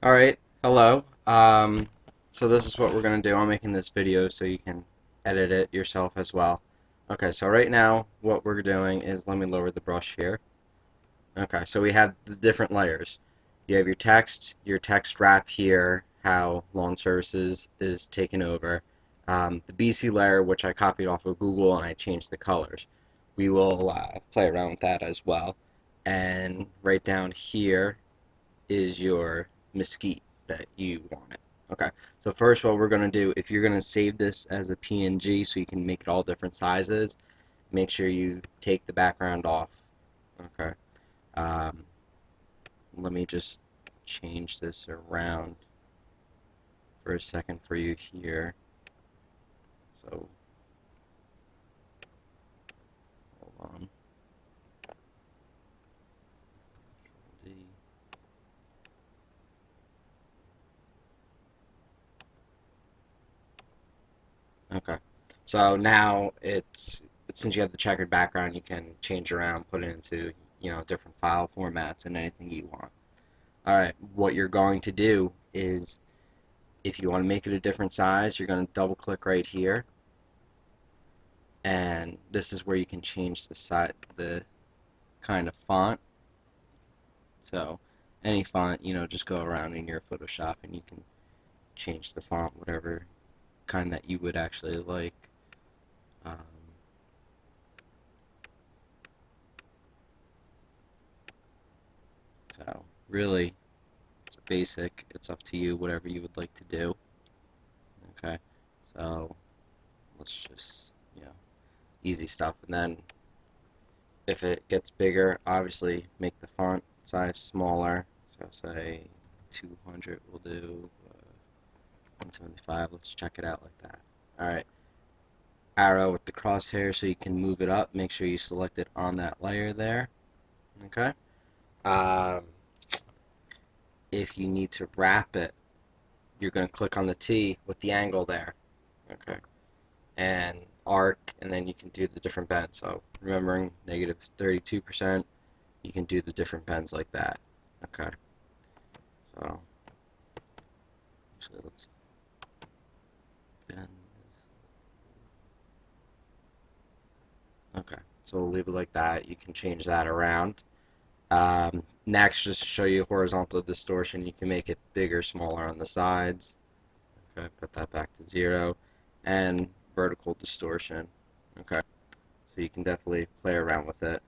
Alright, hello. So this is what we're going to do. I'm making this video so you can edit it yourself as well. Okay, so right now what we're doing is, let me lower the brush here. Okay, so we have the different layers. You have your text wrap here, how lawn services is taken over. The BC layer, which I copied off of Google and I changed the colors. We will play around with that as well. And right down here is your mesquite that you want it. Okay, so first what we're going to do, if you're going to save this as a PNG so you can make it all different sizes, make sure you take the background off. Okay, um, let me just change this around for a second for you here. So, hold on. Okay, so now since you have the checkered background, you can change around, put it into different file formats and anything you want. Alright, what you're going to do is, if you want to make it a different size, you're going to double click right here, and this is where you can change the kind of font. So any font, just go around in your Photoshop and you can change the font whatever kind that you would actually like. Um, so really, it's basic. It's up to you, whatever you would like to do. Okay, so let's just, easy stuff. And then if it gets bigger, obviously make the font size smaller. So say 200 will do, 175. Let's check it out like that. Alright, arrow with the crosshair so you can move it up. Make sure you select it on that layer there. Okay. Um, if you need to wrap it, you're going to click on the T with the angle there. Okay. And arc, and then you can do the different bends. So remembering negative 32%, you can do the different bends like that. Okay. So actually, let's bend this. Okay. So we'll leave it like that. You can change that around. Next, just to show you horizontal distortion, you can make it bigger, smaller on the sides. Okay, put that back to 0. And vertical distortion. Okay, so you can definitely play around with it.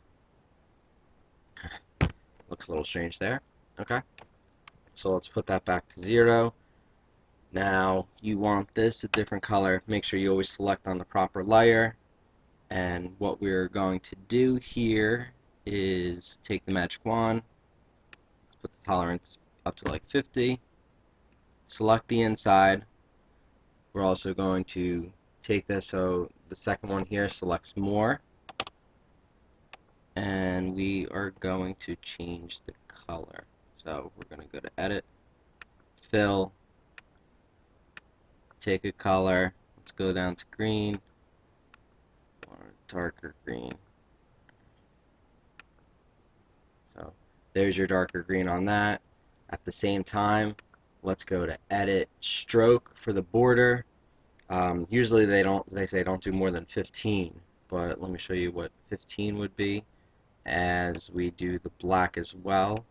Looks a little strange there. Okay, so let's put that back to 0. Now, you want this a different color. Make sure you always select on the proper layer. And what we're going to do here is take the magic wand, put the tolerance up to like 50, select the inside. We're also going to take this, so the second one here selects more, and we are going to change the color. So we're going to go to edit, fill, take a color, let's go down to green, or darker green. So there's your darker green on that. At the same time, let's go to edit stroke for the border. Usually they say don't do more than 15, but let me show you what 15 would be as we do the black as well.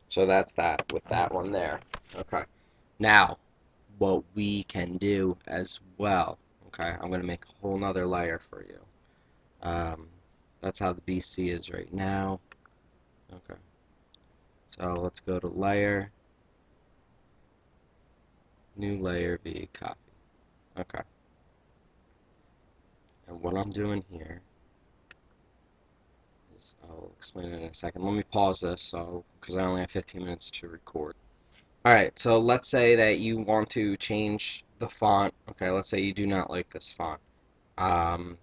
So that's that with that one there. Okay. Now, what we can do as well. Okay, I'm going to make a whole nother layer for you. Um, that's how the BC is right now. Okay. So let's go to layer, new layer via copy. Okay. And what I'm doing here is, I'll explain it in a second. Let me pause this because I only have 15 minutes to record. Alright, so let's say that you want to change the font. Okay, let's say you do not like this font. Um,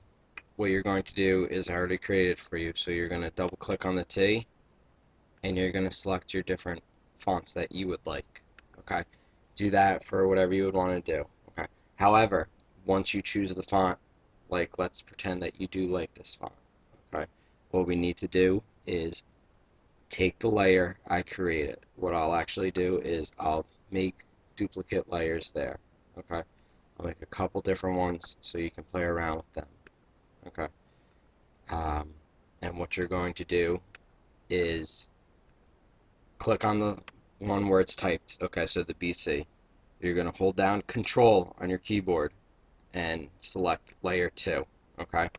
what you're going to do is, I already created it for you, so you're going to double click on the T and you're going to select your different fonts that you would like. Okay, do that for whatever you would want to do. Okay, however, once you choose the font, like let's pretend that you do like this font, okay? What we need to do is take the layer I created. What I'll actually do is I'll make duplicate layers there, okay? I'll make a couple different ones so you can play around with them, okay? And what you're going to do is click on the one where it's typed, okay, so the BC. You're going to hold down Control on your keyboard and select layer 2, okay?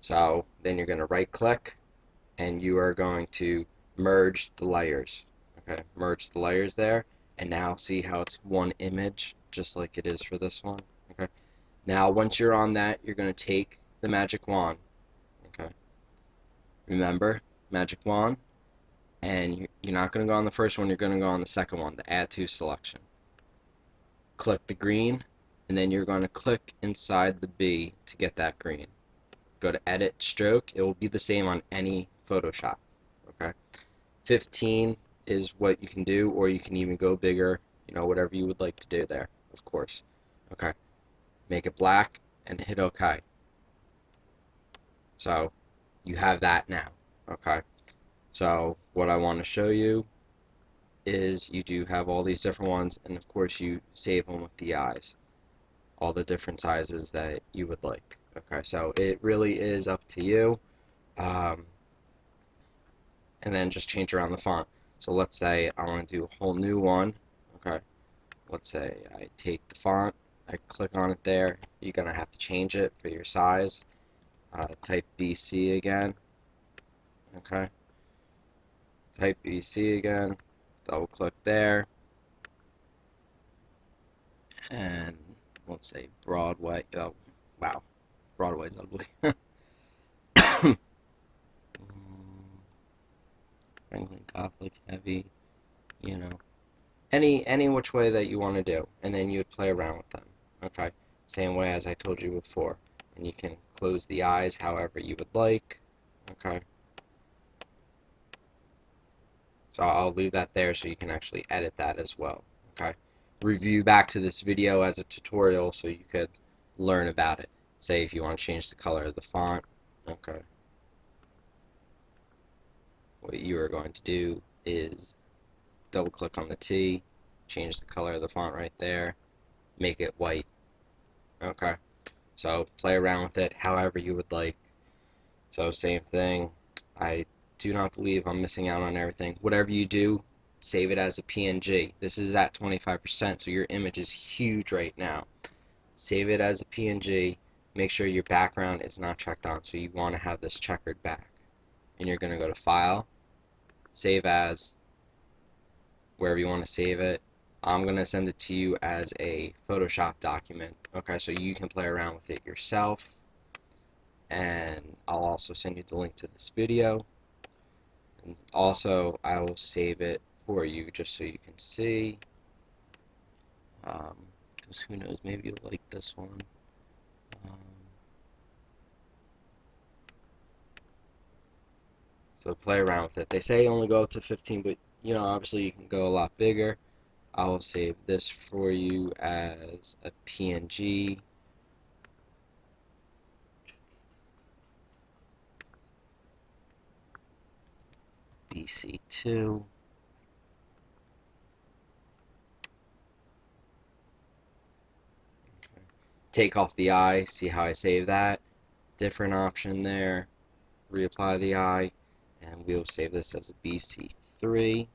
So then you're going to right click and you are going to merge the layers, okay? Merge the layers there, and now see how it's one image just like it is for this one, okay? Now once you're on that, you're going to take the magic wand, okay? Remember, magic wand, and you're not going to go on the first one, you're going to go on the second one, the add to selection. Click the green, and then you're going to click inside the B to get that green. Go to edit stroke, it will be the same on any Photoshop, okay? 15 is what you can do, or you can even go bigger, you know, whatever you would like to do there, of course. Okay, make it black and hit OK. So you have that now, okay? So what I want to show you is you do have all these different ones, and of course you save them with the eyes, all the different sizes that you would like. Okay, so it really is up to you. And then just change around the font. So let's say I want to do a whole new one. Okay, let's say I take the font, I click on it there. You're gonna have to change it for your size. Type BC again. Okay, type BC again. Double click there, and let's say Broadway. Oh, wow, Broadway's ugly. Franklin Catholic heavy, you know, any which way that you want to do, and then you would play around with them. Okay, same way as I told you before, and you can close the eyes however you would like. Okay, so I'll leave that there so you can actually edit that as well. Okay, review back to this video as a tutorial so you could learn about it. Say if you want to change the color of the font. Okay, what you are going to do is double click on the T, change the color of the font right there, make it white. Okay, so play around with it however you would like. So same thing. I do not believe I'm missing out on everything. Whatever you do, save it as a PNG. This is at 25%, so your image is huge right now. Save it as a PNG. Make sure your background is not checked on, so you want to have this checkered back. And you're going to go to File, Save As, wherever you want to save it. I'm going to send it to you as a Photoshop document. Okay, so you can play around with it yourself. And I'll also send you the link to this video. And also, I will save it for you just so you can see. Because who knows, maybe you'll like this one. Um, so play around with it. They say only go up to 15, but you know, obviously you can go a lot bigger. I will save this for you as a PNG. BC2. Okay. Take off the eye, see how I save that. Different option there. Reapply the eye, and we'll save this as a BC3.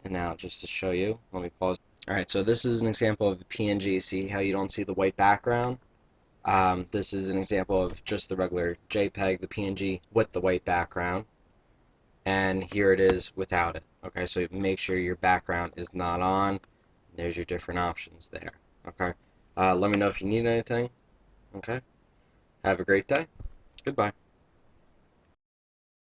And now just to show you, let me pause. Alright, so this is an example of a PNG. See how you don't see the white background? This is an example of just the regular JPEG, the PNG with the white background. And here it is without it. Okay, so make sure your background is not on. There's your different options there. Okay, let me know if you need anything. Okay, have a great day. Goodbye.